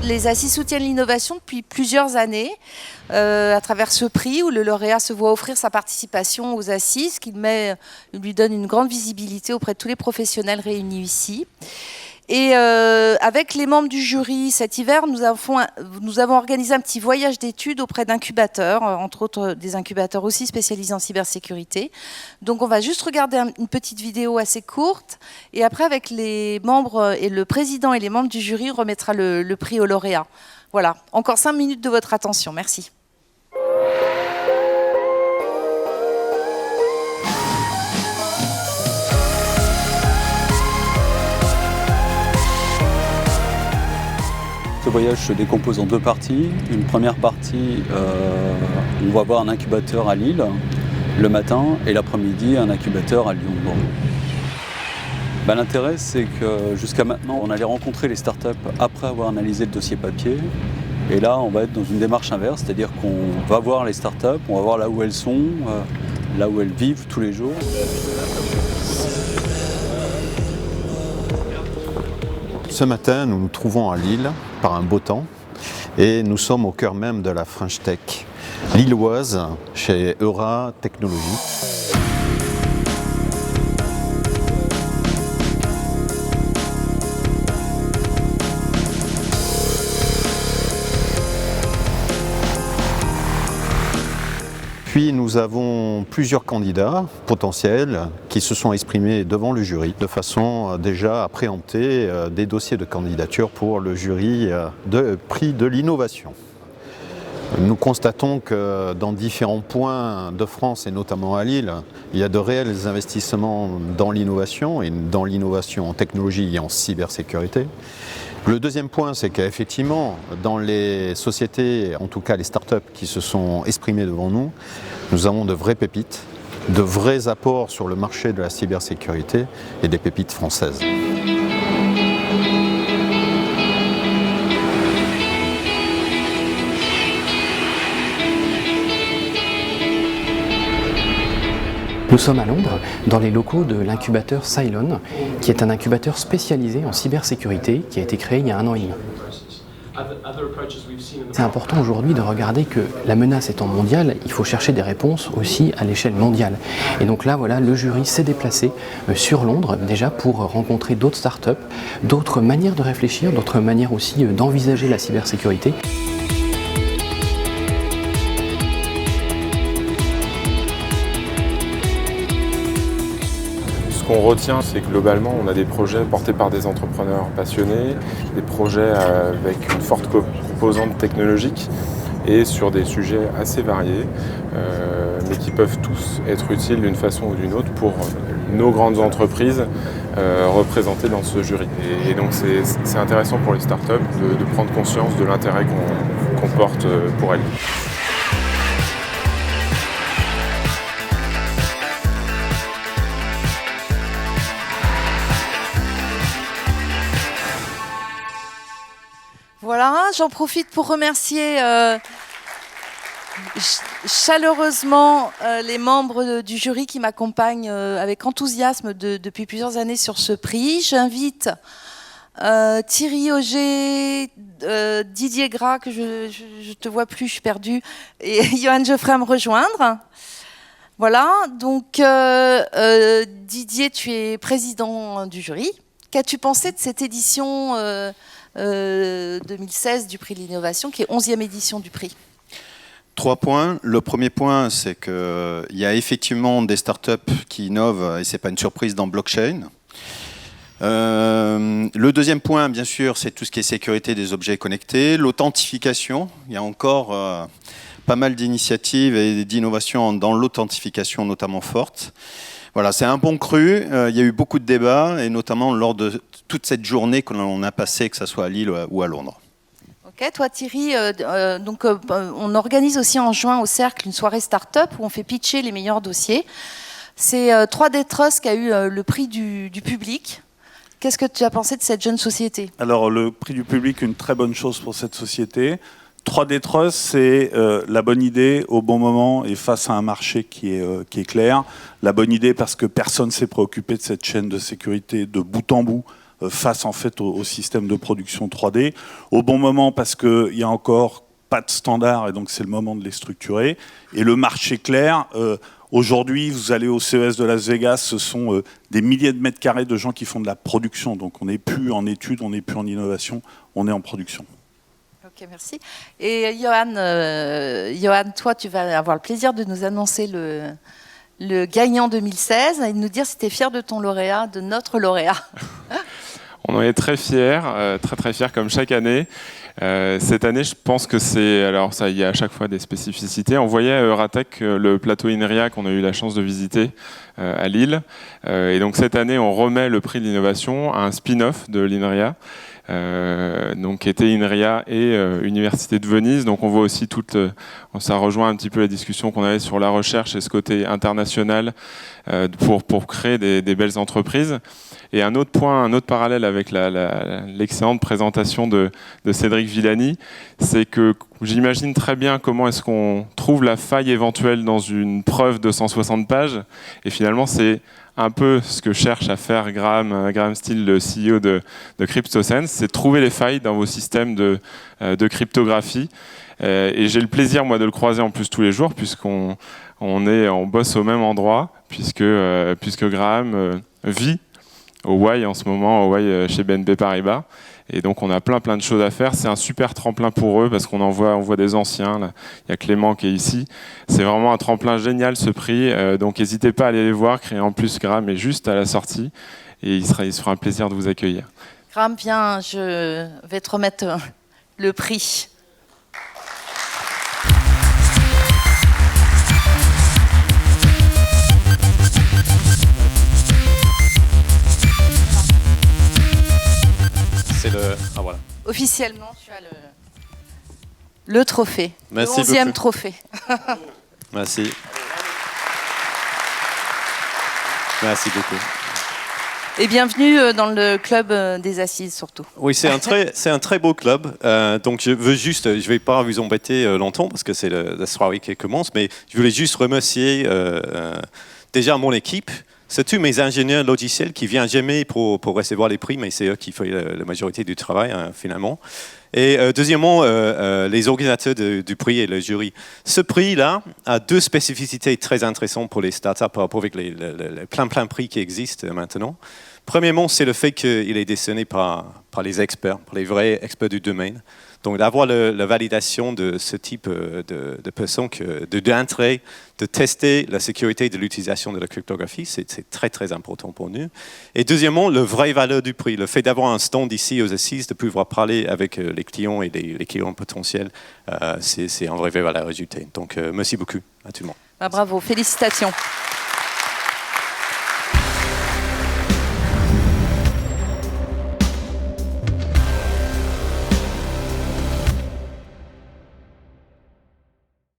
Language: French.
les Assises soutiennent l'innovation depuis plusieurs années à travers ce prix où le lauréat se voit offrir sa participation aux Assises, qui lui donne une grande visibilité auprès de tous les professionnels réunis ici. Et avec les membres du jury cet hiver, nous avons organisé un petit voyage d'études auprès d'incubateurs, entre autres des incubateurs aussi spécialisés en cybersécurité. Donc on va juste regarder une petite vidéo assez courte et après avec les membres et le président et les membres du jury, on remettra le prix aux lauréats. Voilà, encore 5 minutes de votre attention, merci. Ce voyage se décompose en deux parties. Une première partie, on va voir un incubateur à Lille le matin et l'après-midi un incubateur à Lyon. L'intérêt, c'est que jusqu'à maintenant, on allait rencontrer les startups après avoir analysé le dossier papier. Et là, on va être dans une démarche inverse, c'est-à-dire qu'on va voir les startups, on va voir là où elles sont, là où elles vivent tous les jours. Ce matin, nous nous trouvons à Lille par un beau temps et nous sommes au cœur même de la French Tech lilloise chez Eura Technologies. Puis nous avons plusieurs candidats potentiels qui se sont exprimés devant le jury de façon déjà à préempter des dossiers de candidature pour le jury de prix de l'innovation. Nous constatons que dans différents points de France et notamment à Lille, il y a de réels investissements dans l'innovation et dans l'innovation en technologie et en cybersécurité. Le deuxième point, c'est qu'effectivement, dans les sociétés, en tout cas les startups qui se sont exprimées devant nous, nous avons de vraies pépites, de vrais apports sur le marché de la cybersécurité et des pépites françaises. Nous sommes à Londres, dans les locaux de l'incubateur Cylon, qui est un incubateur spécialisé en cybersécurité, qui a été créé il y a 1 an et demi. C'est important aujourd'hui de regarder que la menace étant mondiale, il faut chercher des réponses aussi à l'échelle mondiale. Et donc là, voilà, le jury s'est déplacé sur Londres, déjà pour rencontrer d'autres startups, d'autres manières de réfléchir, d'autres manières aussi d'envisager la cybersécurité. Ce qu'on retient, c'est que globalement, on a des projets portés par des entrepreneurs passionnés, des projets avec une forte composante technologique et sur des sujets assez variés, mais qui peuvent tous être utiles d'une façon ou d'une autre pour nos grandes entreprises représentées dans ce jury. Et donc c'est intéressant pour les startups de prendre conscience de l'intérêt qu'on porte pour elles. Voilà, j'en profite pour remercier chaleureusement les membres du jury qui m'accompagnent avec enthousiasme depuis plusieurs années sur ce prix. J'invite Thierry Auger, Didier Gras, que je te vois plus, je suis perdue, et Johan Geoffrey à me rejoindre. Voilà, donc Didier, tu es président du jury. Qu'as-tu pensé de cette édition 2016 du prix de l'innovation, qui est 11e édition du prix? 3 points. Le premier point, c'est qu'il y a effectivement des startups qui innovent, et ce n'est pas une surprise, dans blockchain. Le deuxième point, bien sûr, c'est tout ce qui est sécurité des objets connectés, l'authentification. Il y a encore pas mal d'initiatives et d'innovations dans l'authentification, notamment forte. Voilà, c'est un bon cru. Il y a eu beaucoup de débats, et notamment lors de toute cette journée que l'on a passée, que ce soit à Lille ou à Londres. Ok, toi Thierry, on organise aussi en juin au Cercle une soirée start-up où on fait pitcher les meilleurs dossiers. C'est 3D Trust qui a eu le prix du public. Qu'est-ce que tu as pensé de cette jeune société? Alors, le prix du public, une très bonne chose pour cette société. 3D Trust, c'est la bonne idée au bon moment et face à un marché qui est clair. La bonne idée parce que personne ne s'est préoccupé de cette chaîne de sécurité de bout en bout face en fait au système de production 3D, au bon moment parce qu'il n'y a encore pas de standard et donc c'est le moment de les structurer. Et le marché clair, aujourd'hui vous allez au CES de Las Vegas, ce sont des milliers de mètres carrés de gens qui font de la production, donc on n'est plus en études, on n'est plus en innovation, on est en production. Ok, merci. Et Johan, toi tu vas avoir le plaisir de nous annoncer le gagnant 2016 et de nous dire si tu es fier de ton lauréat, de notre lauréat. On en est très fiers, très fiers comme chaque année. Cette année, je pense que c'est... Alors ça, il y a à chaque fois des spécificités. On voyait à Euratech le plateau INRIA qu'on a eu la chance de visiter à Lille. Et donc cette année, on remet le prix de l'innovation à un spin-off de l'INRIA. Donc qui était INRIA et Université de Venise. Donc on voit aussi ça rejoint un petit peu la discussion qu'on avait sur la recherche et ce côté international pour créer des belles entreprises. Et un autre point, un autre parallèle avec l'excellente présentation de Cédric Villani, c'est que j'imagine très bien comment est-ce qu'on trouve la faille éventuelle dans une preuve de 160 pages. Et finalement, c'est un peu ce que cherche à faire Graham Steele, le CEO de CryptoSense, c'est trouver les failles dans vos systèmes de cryptographie. Et j'ai le plaisir, moi, de le croiser en plus tous les jours, puisqu'on bosse au même endroit, puisque Graham vit au Y en ce moment, au Y chez BNP Paribas. Et donc on a plein de choses à faire. C'est un super tremplin pour eux parce on voit des anciens. Là. Il y a Clément qui est ici. C'est vraiment un tremplin génial ce prix. Donc n'hésitez pas à aller les voir. En plus, Graham est juste à la sortie et il se fera un plaisir de vous accueillir. Graham, viens, je vais te remettre le prix. Ah, voilà. Officiellement, tu as le trophée. Merci le 11e beaucoup. trophée. Merci. Merci beaucoup. Et bienvenue dans le club des assises surtout. Oui, c'est un très beau club. Donc je vais pas vous embêter longtemps parce que c'est la soirée qui commence, mais je voulais juste remercier déjà mon équipe. C'est tous mes ingénieurs logiciels qui viennent jamais pour recevoir les prix, mais c'est eux qui font la majorité du travail finalement. Et deuxièmement, les organisateurs du prix et le jury. Ce prix-là a deux spécificités très intéressantes pour les startups par rapport avec les plein prix qui existent maintenant. Premièrement, c'est le fait qu'il est décerné par les experts, par les vrais experts du domaine. Donc d'avoir la validation de ce type de personnes, d'intérêt, de tester la sécurité de l'utilisation de la cryptographie, c'est très important pour nous. Et deuxièmement, la vraie valeur du prix, le fait d'avoir un stand ici aux assises, de pouvoir parler avec les clients et les clients potentiels, c'est une vraie valeur ajoutée. Donc merci beaucoup à tout le monde. Bravo, félicitations.